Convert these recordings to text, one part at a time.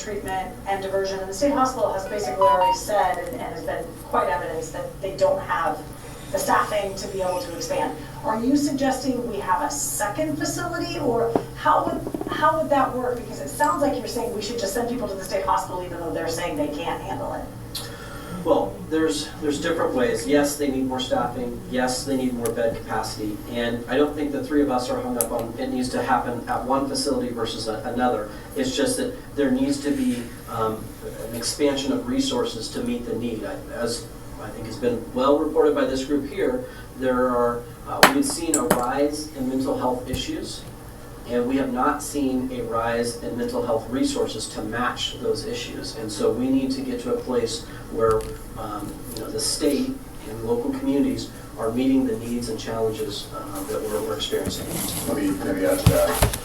treatment and diversion, and the state hospital has basically already said, and has been quite evidenced, that they don't have the staffing to be able to expand. Are you suggesting we have a second facility, or how would that work? Because it sounds like you're saying we should just send people to the state hospital even though they're saying they can't handle it. Well, there's different ways. Yes, they need more staffing. Yes, they need more bed capacity. And I don't think the three of us are hung up on it needs to happen at one facility versus another. It's just that there needs to be an expansion of resources to meet the need. As I think has been well reported by this group here, we've seen a rise in mental health issues, and we have not seen a rise in mental health resources to match those issues. And so we need to get to a place where the state and local communities are meeting the needs and challenges that we're experiencing. Let me add to that.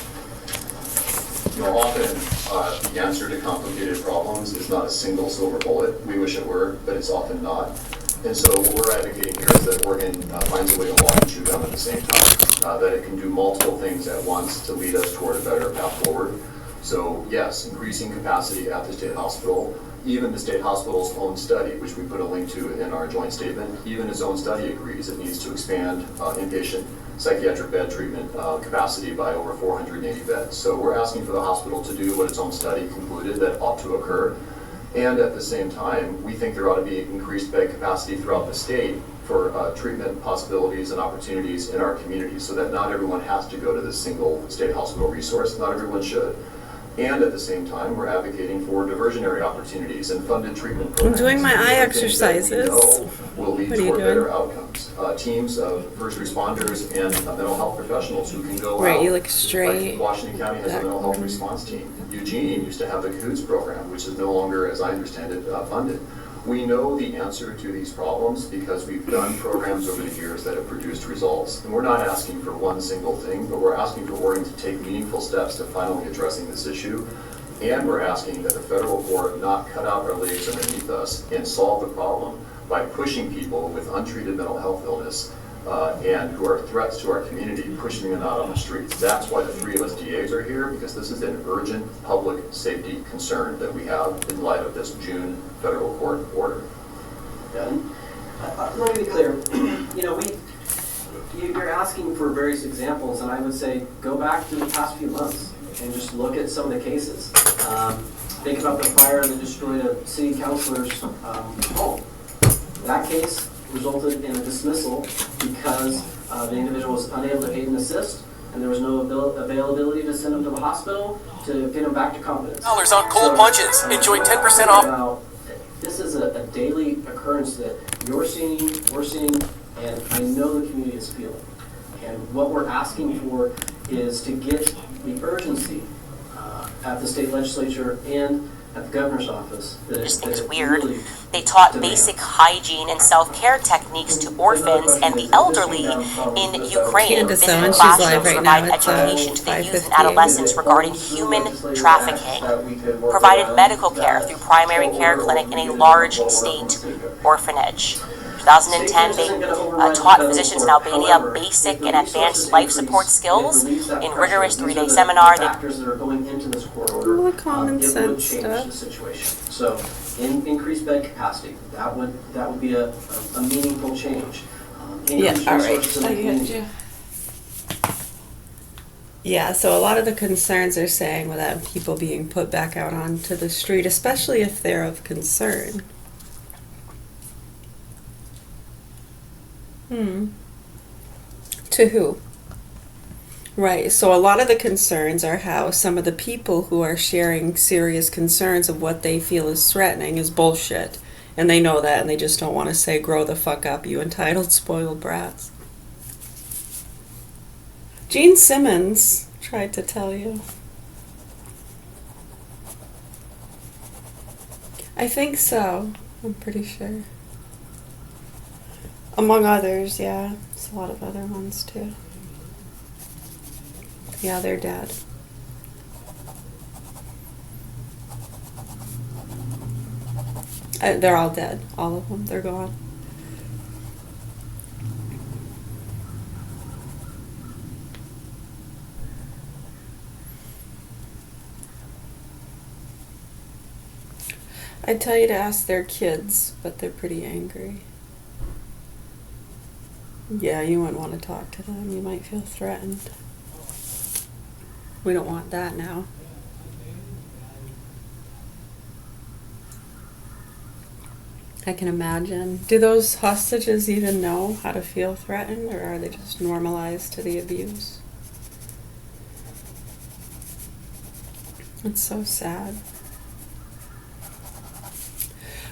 Often the answer to complicated problems is not a single silver bullet. We wish it were, but it's often not. And so what we're advocating here is that Oregon finds a way to walk and chew gum at the same time, that it can do multiple things at once to lead us toward a better path forward. So yes, increasing capacity at the state hospital, even the state hospital's own study, which we put a link to in our joint statement, even its own study agrees it needs to expand inpatient psychiatric bed treatment capacity by over 480 beds. So we're asking for the hospital to do what its own study concluded that ought to occur. And at the same time, we think there ought to be increased bed capacity throughout the state for treatment possibilities and opportunities in our community, so that not everyone has to go to this single state hospital resource. Not everyone should. And at the same time, we're advocating for diversionary opportunities and funded treatment programs. I'm doing my eye exercises. Will lead toward better outcomes. Teams of first responders and mental health professionals who can go out. You look straight. Like Washington County has a mental health response team. Eugene used to have the CAHOOTS program, which is no longer, as I understand it, funded. We know the answer to these problems because we've done programs over the years that have produced results. And we're not asking for one single thing, but we're asking for Oregon to take meaningful steps to finally addressing this issue. And we're asking that the federal court not cut out our legs underneath us and solve the problem by pushing people with untreated mental health illness and who are threats to our community, pushing them out on the streets. That's why the three of us DAs are here, because this is an urgent public safety concern that we have in light of this June federal court order. And let me be clear. You're asking for various examples, and I would say go back to the past few months and just look at some of the cases. Think about the fire that destroyed a city councilor's home. That case resulted in a dismissal because the individual was unable to aid and assist, and there was no availability to send him to the hospital to get him back to competence. $10 on cold punches. Enjoy 10% off. Now, this is a daily occurrence that you're seeing, we're seeing, and I know the community is feeling. And what we're asking for is to get the urgency at the state legislature and at the governor's office. I just think it's weird. They taught basic hygiene and self-care techniques to orphans and the elderly in Ukraine. Visited classrooms to provide education to the youth and adolescents regarding human trafficking. Provided medical care through primary care clinic in a large state orphanage. 2010, they taught physicians in Albania basic and advanced life support skills in rigorous 3-day seminar. All the common sense stuff. So, increased bed capacity. That would be a meaningful change. Yeah. All right. I get you. Yeah, so a lot of the concerns are saying without people being put back out onto the street, especially if they're of concern. To who? Right, so a lot of the concerns are how some of the people who are sharing serious concerns of what they feel is threatening is bullshit. And they know that, and they just don't want to say, grow the fuck up, you entitled spoiled brats. Gene Simmons tried to tell you. I think so. I'm pretty sure. Among others, yeah. There's a lot of other ones too. Yeah, they're dead. They're all dead. All of them. They're gone. I'd tell you to ask their kids, but they're pretty angry. Yeah, you wouldn't want to talk to them. You might feel threatened. We don't want that now. I can imagine. Do those hostages even know how to feel threatened, or are they just normalized to the abuse? It's so sad.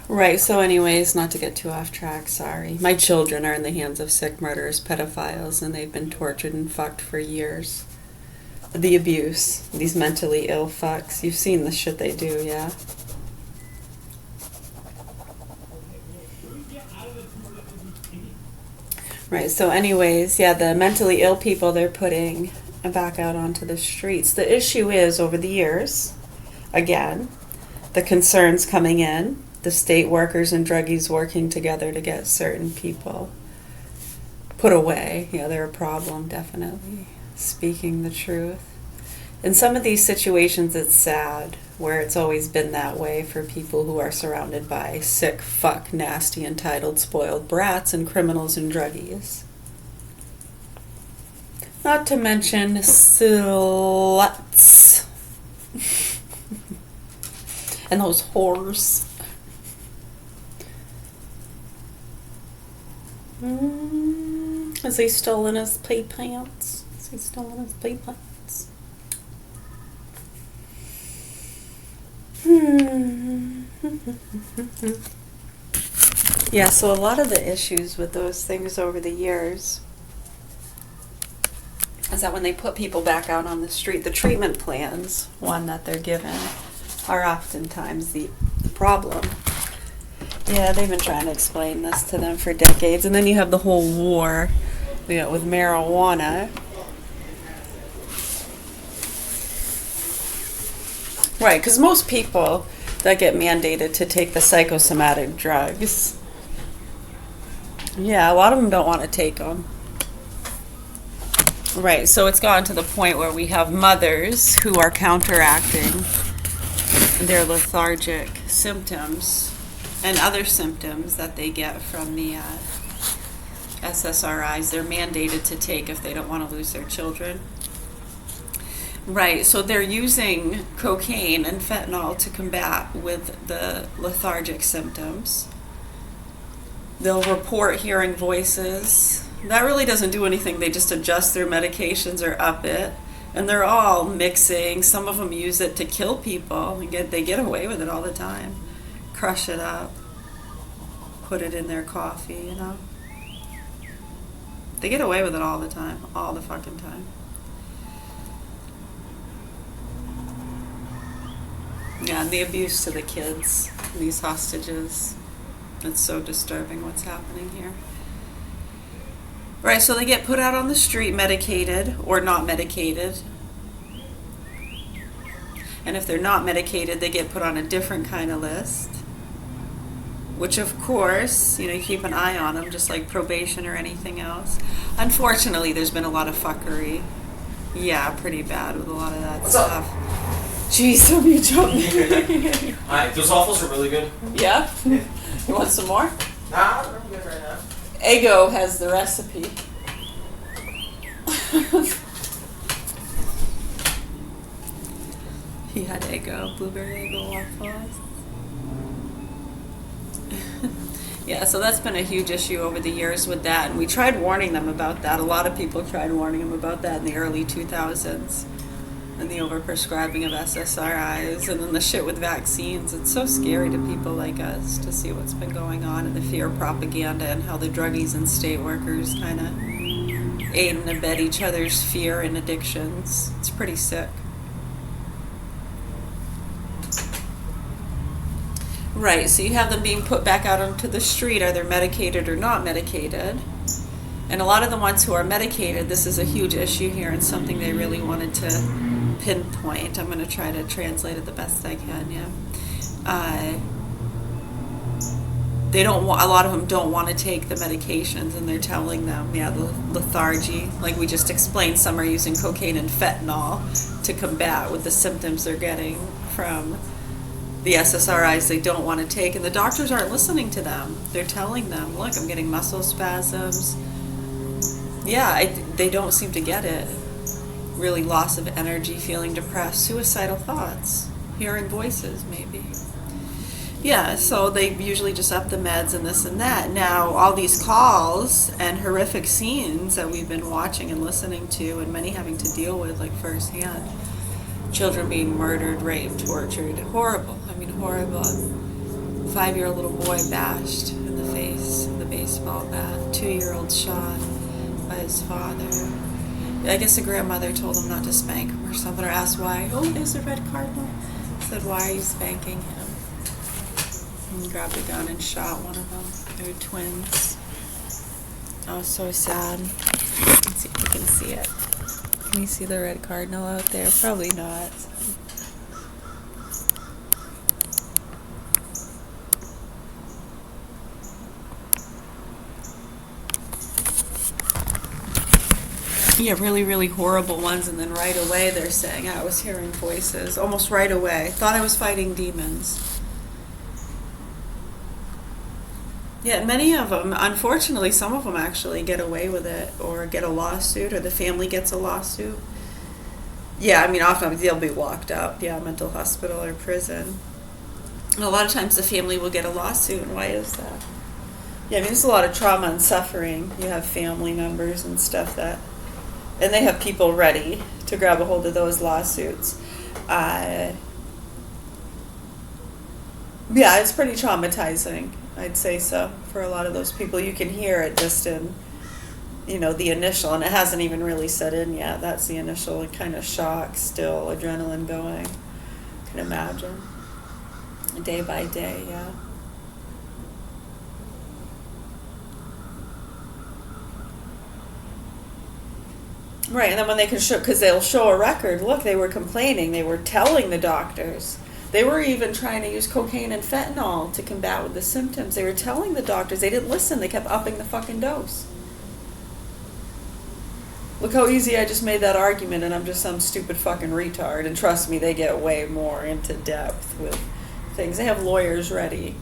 Right, so anyways, not to get too off track, sorry. My children are in the hands of sick murderers, pedophiles, and they've been tortured and fucked for years. The abuse, these mentally ill fucks. You've seen the shit they do, yeah? Right, so anyways, yeah, the mentally ill people they're putting back out onto the streets. The issue is, over the years, again, the concerns coming in, the state workers and druggies working together to get certain people put away. Yeah, they're a problem, definitely. Speaking the truth. In some of these situations, it's sad, where it's always been that way for people who are surrounded by sick, fuck, nasty, entitled, spoiled brats and criminals and druggies. Not to mention sluts. And those whores. Is he still in his pea pants? Is he still in his pea pants? Yeah, so a lot of the issues with those things over the years is that when they put people back out on the street, the treatment plans, one that they're given, are oftentimes the problem. Yeah, they've been trying to explain this to them for decades. And then you have the whole war, with marijuana. Right, because most people that get mandated to take the psychosomatic drugs, yeah, a lot of them don't want to take them. Right, so it's gotten to the point where we have mothers who are counteracting their lethargic symptoms and other symptoms that they get from the SSRIs. They're mandated to take if they don't want to lose their children. Right, so they're using cocaine and fentanyl to combat with the lethargic symptoms. They'll report hearing voices. That really doesn't do anything. They just adjust their medications or up it. And they're all mixing. Some of them use it to kill people, and they get away with it all the time. Crush it up. Put it in their coffee, They get away with it all the time. All the fucking time. Yeah, and the abuse to the kids, these hostages. It's so disturbing what's happening here. Right, so they get put out on the street medicated or not medicated. And if they're not medicated, they get put on a different kind of list. Which, of course, you keep an eye on them, just like probation or anything else. Unfortunately, there's been a lot of fuckery. Yeah, pretty bad with a lot of that stuff. Jeez, don't be joking. Alright, those waffles are really good. Yeah? You want some more? Nah, I'm good right now. Ego has the recipe. He had Eggo, blueberry Eggo waffles. Yeah, so that's been a huge issue over the years with that, and we tried warning them about that. A lot of people tried warning them about that in the early 2000s, and the overprescribing of SSRIs, and then the shit with vaccines. It's so scary to people like us to see what's been going on, and the fear propaganda, and how the druggies and state workers kind of aid and abet each other's fear and addictions. It's pretty sick. Right, so you have them being put back out onto the street, either medicated or not medicated. And a lot of the ones who are medicated, this is a huge issue here and something they really wanted to pinpoint. I'm going to try to translate it the best I can, yeah. They don't want, a lot of them don't want to take the medications, and they're telling them, the lethargy, like we just explained, some are using cocaine and fentanyl to combat with the symptoms they're getting from the SSRIs they don't want to take, and the doctors aren't listening to them. They're telling them, look, I'm getting muscle spasms. Yeah, they don't seem to get it. Really loss of energy, feeling depressed, suicidal thoughts, hearing voices maybe. Yeah, so they usually just up the meds and this and that. Now, all these calls and horrific scenes that we've been watching and listening to, and many having to deal with like firsthand. Children being murdered, raped, tortured. Horrible. I mean, horrible. 5-year-old little boy bashed in the face with a baseball bat. 2-year-old shot by his father. I guess the grandmother told him not to spank him or something, or asked why. Oh, there's a red cardinal. Said, why are you spanking him? And grabbed a gun and shot one of them. They were twins. Oh, so sad. Let's see if you can see it. Can you see the red cardinal out there? Probably not. Yeah, really, really horrible ones, and then right away they're saying, I was hearing voices. Almost right away. Thought I was fighting demons. Yeah, and many of them, unfortunately, some of them actually get away with it or get a lawsuit or the family gets a lawsuit. Yeah, I mean, often they'll be locked up, mental hospital or prison. And a lot of times the family will get a lawsuit, and why is that? Yeah, I mean, there's a lot of trauma and suffering. You have family members and stuff and they have people ready to grab a hold of those lawsuits. Yeah, it's pretty traumatizing. I'd say so for a lot of those people. You can hear it just in, the initial, and it hasn't even really set in yet. That's the initial kind of shock, still adrenaline going. You can imagine. Day by day, yeah. Right, and then when they can show, because they'll show a record, look, they were complaining, they were telling the doctors. They were even trying to use cocaine and fentanyl to combat with the symptoms. They were telling the doctors. They didn't listen. They kept upping the fucking dose. Look how easy I just made that argument, and I'm just some stupid fucking retard. And trust me, they get way more into depth with things. They have lawyers ready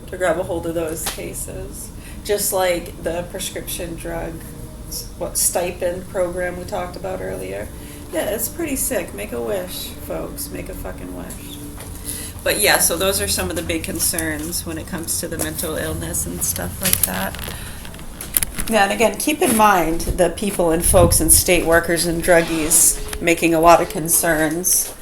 to grab a hold of those cases. Just like the prescription drug, stipend program we talked about earlier. Yeah, it's pretty sick. Make a wish, folks. Make a fucking wish. But yeah, so those are some of the big concerns when it comes to the mental illness and stuff like that. Yeah, and again, keep in mind the people and folks and state workers and druggies making a lot of concerns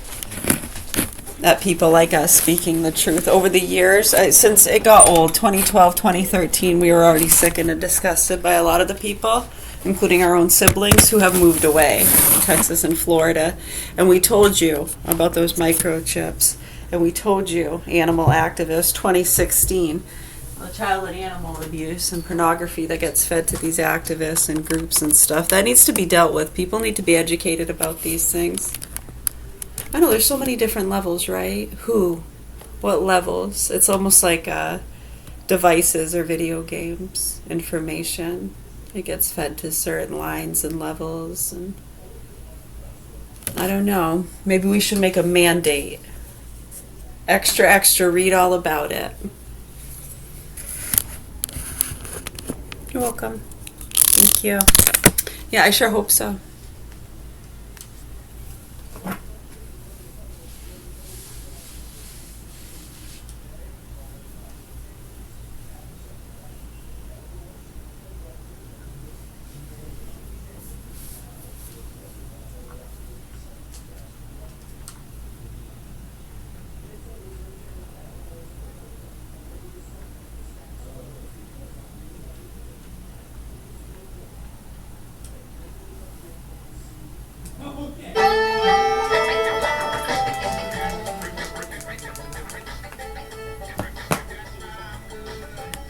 at people like us speaking the truth. Over the years, since it got old, 2012, 2013, we were already sickened and disgusted by a lot of the people, including our own siblings who have moved away, Texas and Florida. And we told you about those microchips. And we told you, animal activists, 2016, child and animal abuse and pornography that gets fed to these activists and groups and stuff. That needs to be dealt with. People need to be educated about these things. I know there's so many different levels, right? Who? What levels? It's almost like devices or video games, information. It gets fed to certain lines and levels. And I don't know. Maybe we should make a mandate. Extra, read all about it. You're welcome. Thank you. Yeah, I sure hope so.